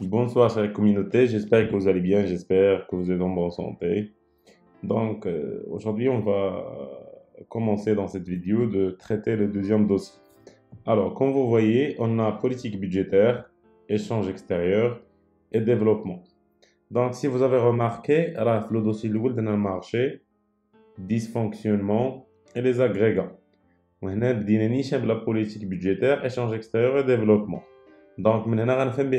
Bonsoir chère communauté, j'espère que vous allez bien, j'espère que vous êtes en bonne santé. Aujourd'hui on va commencer dans cette vidéo de traiter le deuxième dossier. Alors comme vous voyez, on a politique budgétaire, échange extérieur et développement. Donc si vous avez remarqué, là, le dossier dans le marché, dysfonctionnement et les agrégats. وهنا بدينا نيشان بلا politique budgétaire, échange extérieur et développement. Donc, maintenant, on va faire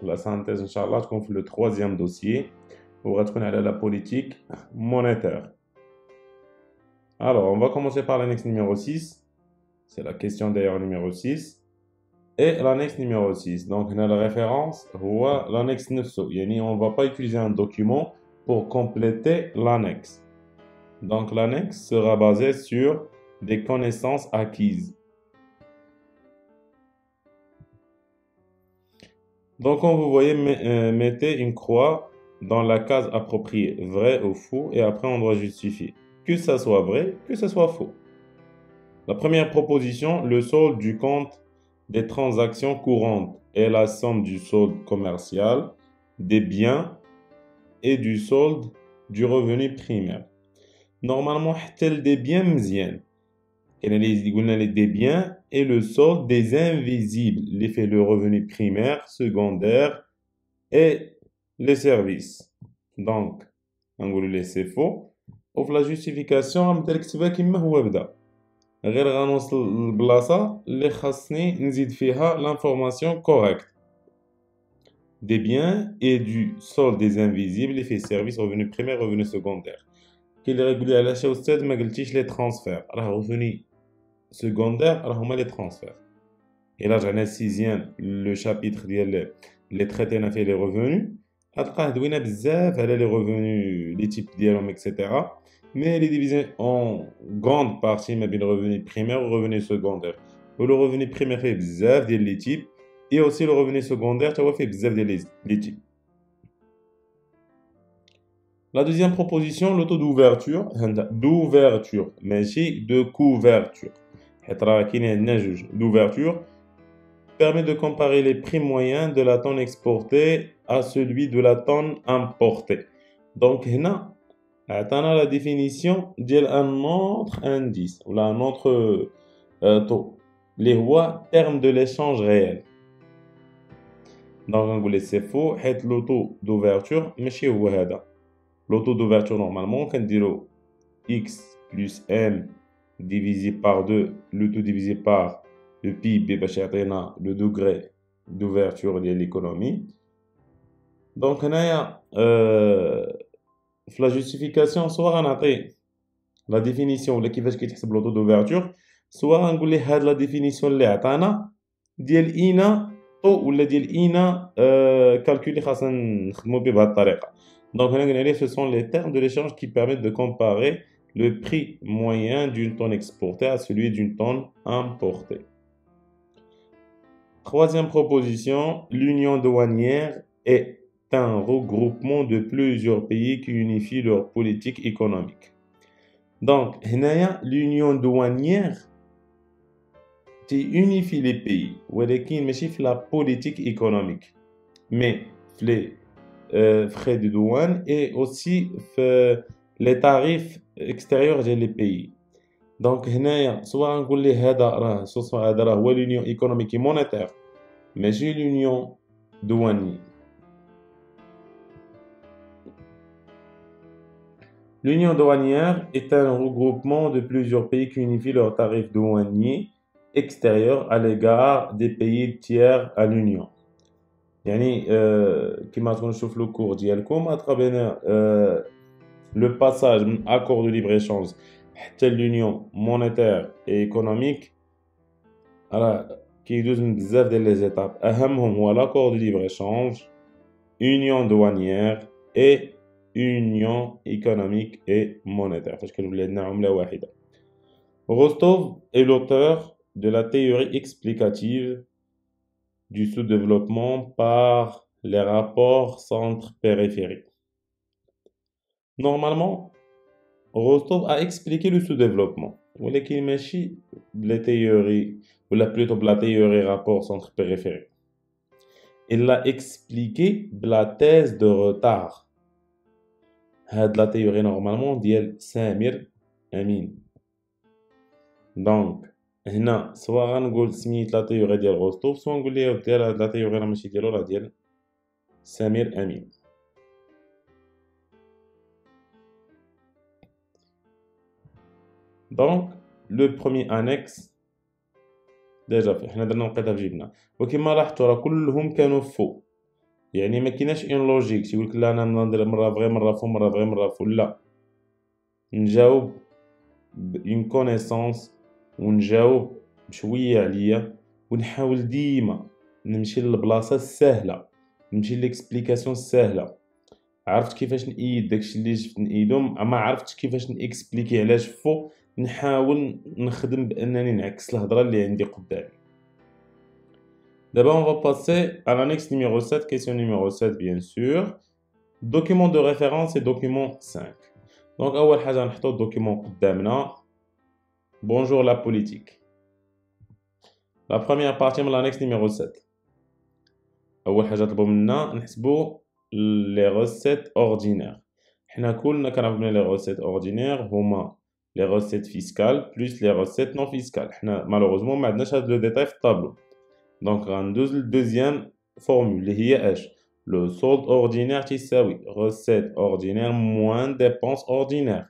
la synthèse, Inch'Allah, تكون في le troisième dossier, وغتكون على la politique monétaire. Alors, on va commencer par l'annexe numéro 6. C'est la question d'ailleurs numéro 6. Et l'annexe numéro 6. Donc, on a la référence, l'annexe 9. Yani, on ne va pas utiliser un document pour compléter l'annexe. Donc, l'annexe sera basée sur des connaissances acquises. Donc, comme vous voyez, mettez une croix dans la case appropriée, vrai ou faux, et après on doit justifier. Que ça soit vrai, que ça soit faux. La première proposition, le solde du compte des transactions courantes est la somme du solde commercial, des biens et du solde du revenu primaire. Normalement, tel des biens مزيان. Des biens et le solde des invisibles, l'effet le revenu primaire, secondaire et les services. Donc, on va laisser faux. وفي la justification غنبدا نكتبها كما هو بدا. غير غنوصل للبلاصة اللي خاصني نزيد فيها l'information correcte. Des biens et du solde des invisibles, l'effet service, revenu primaire, revenu secondaire. كاين اللي غيقول لي علاش يا استاذ ما قلتيش لي ترانسفير؟ راه revenu secondaire راه هما لي ترانسفير. Et là, j'en ai sixième, le chapitre ديال les traités n'a fait les revenus. غتلقاه دوينا بزاف على les revenus, les types ديالهم, etc. Mais elle est divisée en grande partie ما بين revenu primaire et revenu secondaire. Le revenu primaire fait بزاف ديال les types et aussi le revenu secondaire تا هو fait بزاف ديال les types. La deuxième proposition, le taux d'ouverture, ماشي de couverture. حيت راه كاينين عندنا جوج d'ouverture permet de comparer les prix moyens de la tonne exportée à celui de la tonne importée. Donc, هنا عطانا la définition ديال un autre indice ou un autre taux اللي هو terme de l'échange réel. Donc, نقول c'est faux حيت le taux d'ouverture ماشي هو هذا. Le taux d'ouverture normalement كنديرو x plus m divisé par 2, le tout divisé par le PIB باش يعطينا le degré d'ouverture de l'économie. Donc هنايا في la justification soit غنعطي la définition ولا كيفاش كيتحسب le taux d'ouverture, soit غنقول ليه هاد la définition اللي عطانا ديال اينا طو ولا ديال اينا calcul اللي خاصنا نخدمو به بهاد الطريقه. Donc هنا قلنا ليه ce sont les termes de l'échange qui permettent de comparer le prix moyen d'une tonne exportée à celui d'une tonne importée. Troisième proposition, l'union douanière est un regroupement de plusieurs pays qui unifient leur politique économique. Donc, l'union douanière unifie les pays, ولكن ماشي في la politique économique, mais les frais de douane et aussi les tarifs extérieurs des pays. Donc هنايا soit نقول ليه هذا راه هذا راه هو l'union économique et monétaire ماشي l'union douanière. L'union douanière est un regroupement de plusieurs pays qui unifient leurs tarifs douaniers extérieurs à l'égard des pays tiers à l'union. يعني كما تكونوا نشوف لو كور ديالكم غتقابلنا le passage من accord de libre-échange حتى l'union monétaire et économique راه كيدوز من بزاف ديال لي زيتاب اهمهم هو l'accord de libre-échange, union douanière et union économique et monétaire فاش كنولي عندنا عملة واحدة. Rostov est l'auteur de la théorie explicative du sous-développement par les rapports centre-périphérie. Normalement, Rostov a expliqué le sous-développement. ولكن ماشي بلا théorie, ou plutôt la théorie rapport centre-périphérie. Il l'a expliqué de la thèse de retard. هاد لا تيوري نورمالمون ديال سمير أمين. دونك هنا سوا غنقول سميت لا تيوري ديال غوستوف سوا نقول ليه ودي هاد لا تيوري راه ماشي ديالو راه ديال سمير أمين. دونك لو بروميي انيكس ديجا حنا درنا لقيتها في جيبنا، وكما لاحظتوا راه كلهم كانوا فو، يعني ما كايناش اون لوجيك تيقولك لا انا ندير مرة فغي مرة فو مرة فغي مرة فو، لا نجاوب بإون كونيسونس ونجاوب بشوية عليا ونحاول ديما نمشي للبلاصة السهلة، نمشي ليكسبليكاسيون السهلة. عرفت كيفاش نأيد داكشي اللي جبت نأيدو، ما عرفتش كيفاش نإكسبليكي علاش فو، نحاول نخدم بأنني نعكس الهضرة اللي عندي قدامي. D'abord, on va passer à l'annexe numéro 7, question numéro 7 bien sûr. Document de référence et document 5. Donc, أول حاجة نحطو الدوكيمون قدامنا. Bonjour la politique. La première partie من l'annexe numéro 7. أول حاجة طلبوا منا نحسبو les recettes ordinaires. حنا كلنا كنعرفو بلي les recettes ordinaires هما les recettes fiscales plus les recettes non fiscales. حنا malheureusement ما عندناش هاد لو ديتاي في الطابلو. Donc غندوز للدوزيام فورمول اللي هي اش؟ لو solde ordinaire تيساوي recette ordinaire moins dépense ordinaire.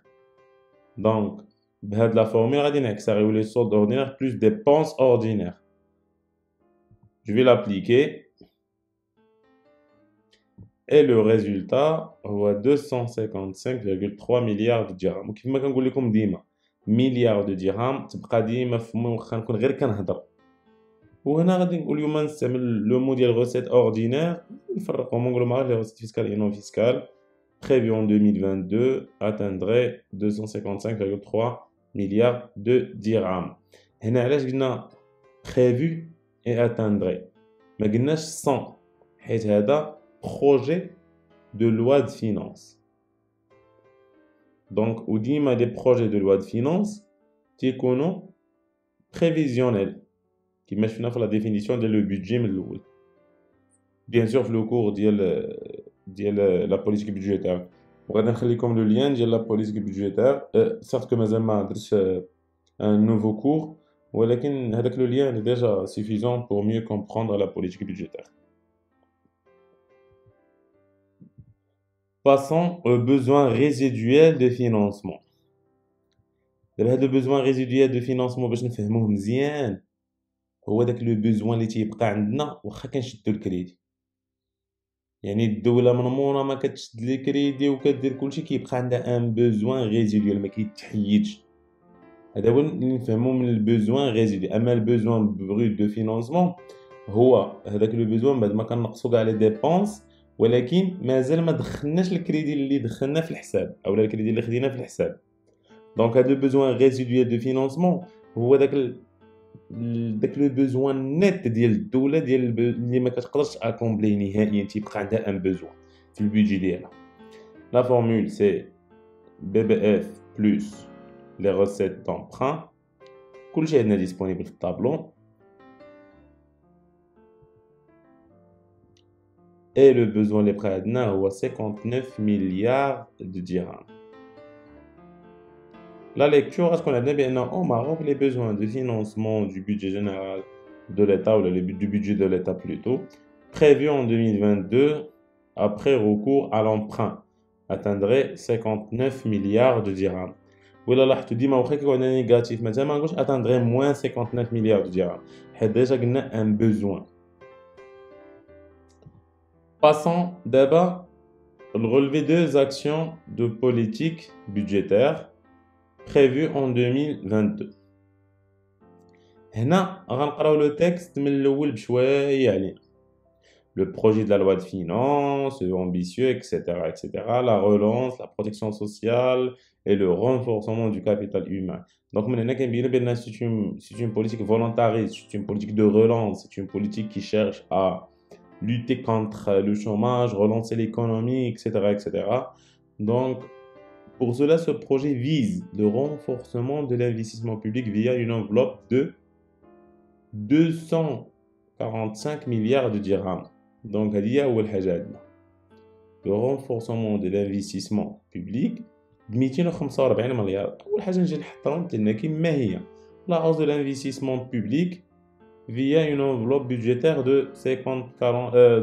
Donc بهاد لا فورمول غادي نعكسها غيولي solde ordinaire plus dépense ordinaire. Je vais l'appliquer. Et le résultat هو 255,3 مليار درهم. وكيف ما كنقول لكم ديما مليار دو درهم تبقى ديما في فمي واخا نكون غير كنهضر. وهنا غادي نقول اليوم نستعمل لو مو ديال غوسيت اوردينير، نفرقهم ونقولوا مع لي غوسيت فيسكال اي نون فيسكال. prévu en 2022 atteindrait 255,3 milliards de dirhams. هنا علاش قلنا prévu et atteindrait، ما قلناش 100 حيت هذا projet de loi de finances. Donc وديما des projets de loi de finances تيكونوا prévisionnels كيما شفنا في لا ديفينيسيون ديال لو بودجي من الاول. بيان سور في لو كور ديال لا بوليتيك بودجيتير وغادي نخليكم لو لين ديال لا بوليتيك بودجيتير. سيرت كو مازال ما درتش ان نوفو كور، ولكن هذاك لو لين ديجا سيفيزون بور ميو كومبروندر لا بوليتيك بودجيتير. Passons aux besoins résiduels de financement. دابا هاد لو besoin résiduel de financement باش نفهموه مزيان هو داك لو بوزوان اللي تيبقى عندنا واخا كنشدو الكريدي. يعني الدولة من موراها ما كتشد لي كريدي وكدير كلشي كيبقى عندها ان بوزوان ريزيدويال ما كيتحيدش. هذا هو اللي نفهمو من البوزوان ريزيدويال. اما البوزوان بروت دو فينانسمون هو هذاك لو بوزوان بعد ما كنقصو كاع لي ديبونس ولكن مازال ما دخلناش الكريدي اللي دخلنا في الحساب اولا الكريدي اللي خدينا في الحساب. دونك هذا لو بوزوان ريزيدويال دو فينانسمون هو داك لو بوزوان نت ديال الدوله ديال اللي ما كتقدرش اكومبلي نهائيا تيبقى عندها ان بوزوان في البيدجي ديالها. لا فورمول سي بي بي اف بلس لي روسيت دامبران. كلشي عندنا ديسپونيبل في الطابلو. et le besoin اللي بقى عندنا هو 59 مليار de dirhams. La lecture, est-ce qu'on a bien au Maroc les besoins de financement du budget général de l'État ou du budget de l'État plutôt, prévu en 2022 après recours à l'emprunt, atteindrait 59 milliards de dirhams. ولا لاحظتوا ديما واخا كيكون عندنا نيجاتيف مثلا ما نقولش atteindrait moins 59 milliards de dirhams حيت ديجا قلنا un besoin. Passons d'abord relever deux actions de politique budgétaire prévues en 2022. هنا غنقراو لو تكست من الاول بشويه علينا. Le projet de la loi de finances, ambitieux, etc., etc., la relance, la protection sociale et le renforcement du capital humain. Donc, c'est une politique volontariste, c'est une politique de relance, c'est une politique qui cherche à lutter contre le chômage, relancer l'économie, etc., etc. Donc, pour cela, ce projet vise le renforcement de l'investissement public via une enveloppe de 245 milliards de dirhams. دونك هذه هي أول حاجة عندنا لو رونفورسمون دو لانفستيسمون بوبليك ب 245 مليار. أول حاجة نجي نحطهم قلنا كيما هي لا hausse de l'investissement public via une enveloppe budgétaire de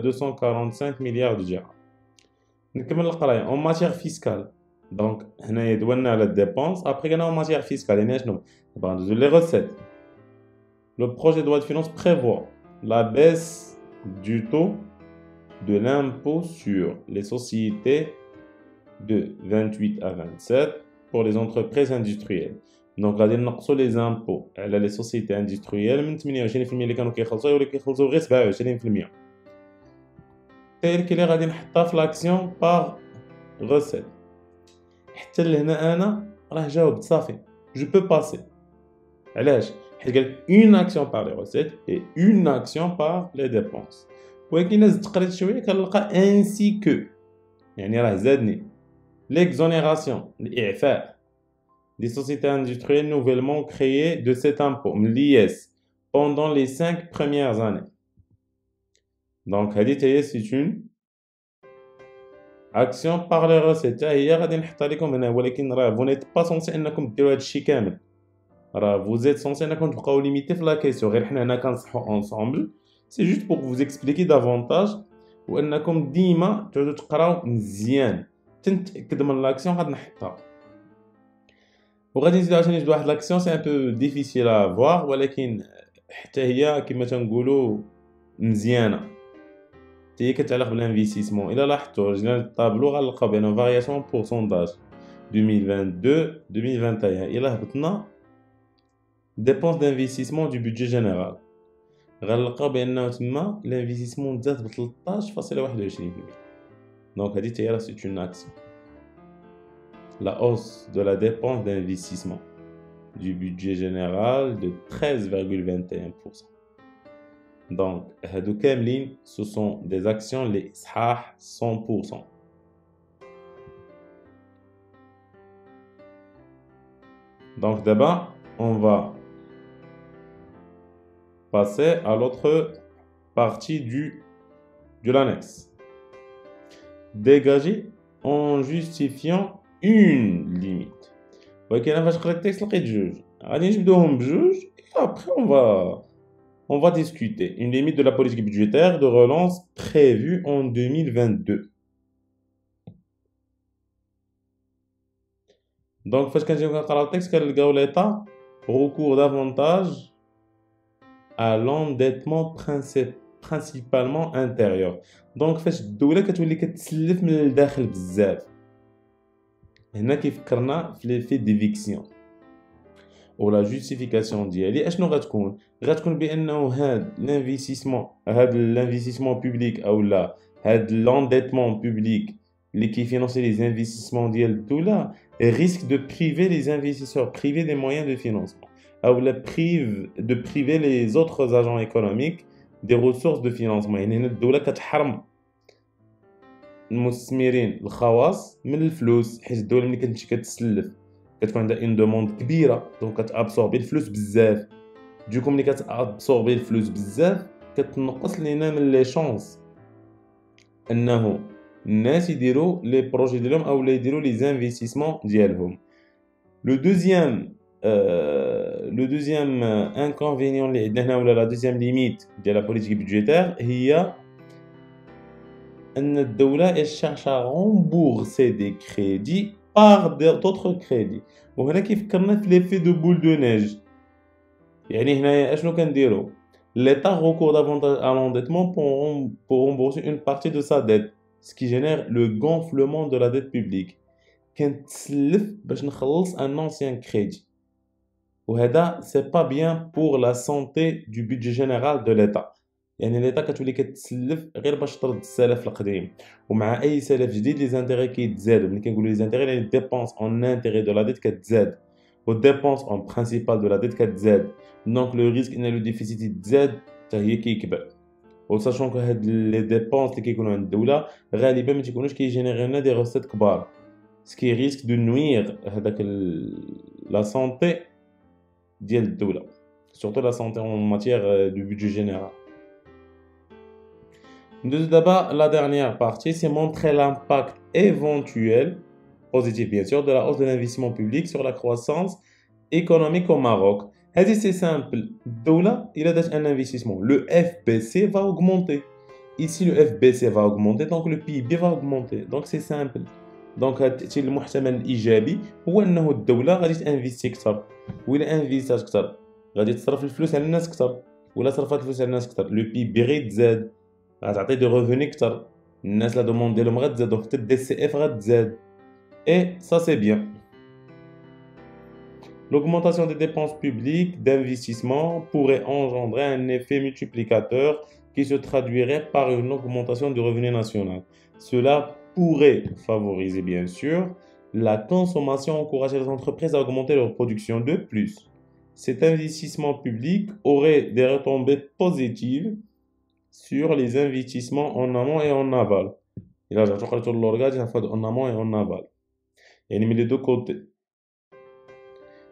245 milliards de dirhams. نكمل القراية en matière fiscale. Donc هنايا دولنا على الديبونس ابري قلنا en matière fiscale يعني شنو ندوزو لي recettes. Le projet de loi de finances prévoit la baisse du taux de l'impôt sur les sociétés de 28 à 27 pour les entreprises industrielles. Donc غادي نقصوا les impôts على les sociétés industrielles من 28% اللي كانوا كيخلصوا يوليو كيخلصوا غير 27%. تايل كي اللي غادي نحطها في لاكسيون باغ غوسيت. حتى لهنا انا راه جاوبت صافي جو بو باسي. علاش؟ حيت قال اون اكسيون باغ لي غوسيت اي اون اكسيون باغ لي ديبونس. ولكن الا زدت قريت شويه كنلقى انسي كو يعني راه زادني l'exonération الاعفاء des sociétés industrielles nouvellement créées de cet impôt من l'IS pendant les 5 premières années. Donc هذه تاهي c'est une action par les recettes. هي غادي نحطها لكم هنا ولكن راه vous n'êtes pas censé انكم ديروا هذا الشيء كامل. راه vous êtes censé انكم تبقاو ليميتي في لا كيسيون غير حنا هنا كنصحوا ensemble. C'est juste pour vous expliquer davantage وانكم ديما تعودوا تقراو مزيان تنتاكد من لاكسيون غادي نحطها. وغادي نزيدو عاوتاني نجبدو واحد لاكسيون سي ان بو ديفيسيل ا فوار ولكن حتى هي كما تنقولوا مزيانه. حتى هي كتعلق بالانفستيسمون. الا لاحظتوا رجعنا للطابلو غنلقاو بان فارياسيون بورسونتاج 2022 2021 الا هبطنا dépenses d'investissement du budget général غنلقاو بانه تما الانفستيسمون زاد ب 13.21%. دونك هذه تاهي راه سي اون اكسيون. La hausse de la dépense d'investissement du budget général de 13,21%. Donc, هادو كاملين ce sont des actions les صحاح 100%. Donc d'abord, on va passer à l'autre partie de l'annexe. Dégager en justifiant une limite. ولكن انا فاش قريت التكست لقيت جوج غادي نجبدوهم بجوج et après on va discuter une limite de la politique budgétaire de relance prévue en 2022. Donc فاش كنجيو كنقراو التكست كنلقاو l'état recourt davantage à l'endettement principalement intérieur. Donc فاش الدولة كتولي كتسلف من الداخل بزاف هنا كيفكرنا في ليفي ديفيكسيون ولا جوستيفيكاسيون ديالي اشنو غتكون بانه هاد الانفستيسمون بوبليك او لا هاد لونديتمون بوبليك اللي كيفينونسي لي زانفستيسمون ديال الدوله risque de priver les investisseurs privés des moyens de financement ou de priver les autres agents économiques des ressources de financement. يعني هنا الدوله كتحرم المستثمرين الخواص من الفلوس حيت الدوله ملي كتمشي كتسلف كتكون عندها اون دوموند كبيره دونك كتابسوربي الفلوس بزاف. دوكو ملي كتابسوربي الفلوس بزاف كتنقص لينا من لي شانس انه الناس يديروا لي بروجي ديالهم او يديروا لي زانفستيسمون ديالهم. لو دوزيام انكونفينيون اللي عندنا هنا ولا لا دوزيام ليميت ديال لا بوليتيك بودجيتير هي ان الدوله cherche à rembourser des crédits par d'autres crédits. وهنا كيفكرنا في ليفي دو بول دو نيج. يعني هنايا اشنو كنديرو l'État recourt davantage à l'endettement pour rembourser une partie de sa dette, ce qui génère le gonflement de la dette publique. كنتسلف باش نخلص un ancien crédit. وهذا c'est pas bien pour la santé du budget général de l'État. يعني l'État كتولي كتسلف غير باش ترد السلف القديم ومع اي سلف جديد لي زانتيغي كيتزادوا. ملي كنقولوا لي زانتيغي يعني dépenses en intérêt de la dette كتزاد و dépenses en principal de la dette كتزاد. دونك لو ريسك ان لو ديفيسيت يتزاد حتى هي كيكبر. و ساشون كو هاد لي ديبونس اللي كيكونوا عند الدوله غالبا ما تيكونوش كيجينيريو لنا دي روسيت كبار سكي ريسك دو نوير هذاك لا سونتي ديال الدوله surtout la santé en matière du budget général. D'abord, la dernière partie, c'est montrer l'impact éventuel, positif bien sûr, de la hausse de l'investissement public sur la croissance économique au Maroc. C'est simple. Doula, il a un investissement. Le FBC va augmenter. Ici, le FBC va augmenter, donc le PIB va augmenter. Donc c'est simple. Donc المحتمل الإيجابي هو أنه الدولة غادي تنفيستي أكثر. وإلا انفيستات أكثر غادي تصرف الفلوس على الناس أكثر. وإلا صرفت الفلوس على الناس أكثر لو بي بي غيتزاد. غتعطي دي ريفوني أكثر. الناس لا دوموند ديالهم غتزاد دونك حتى الدي سي اف غتزاد. Et ça c'est bien. L'augmentation des dépenses publiques d'investissement pourrait engendrer un effet multiplicateur qui se traduirait par une augmentation du revenu national. Cela pourrait favoriser, bien sûr, la consommation, encourager les entreprises à augmenter leur production. De plus, cet investissement public aurait des retombées positives sur les investissements en amont et en aval. Il a en amont et en aval. Et les deux côtés.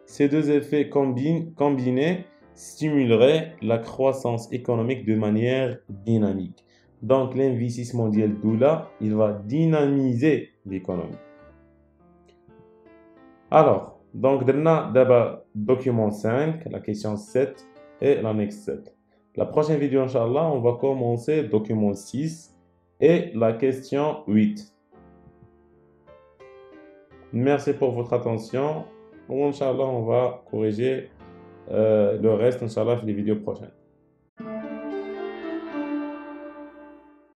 Ces deux effets combinés stimuleraient la croissance économique de manière dynamique. Donc l'investissement ديال Doula, il va dynamiser l'économie. Alors, donc درنا دابا document 5, la question 7 et l'annexe 7. La prochaine vidéo, Inch'Allah, on va commencer document 6 et la question 8. Merci pour votre attention. Inch'Allah, on va corriger le reste, Inch'Allah, dans les vidéos prochaines.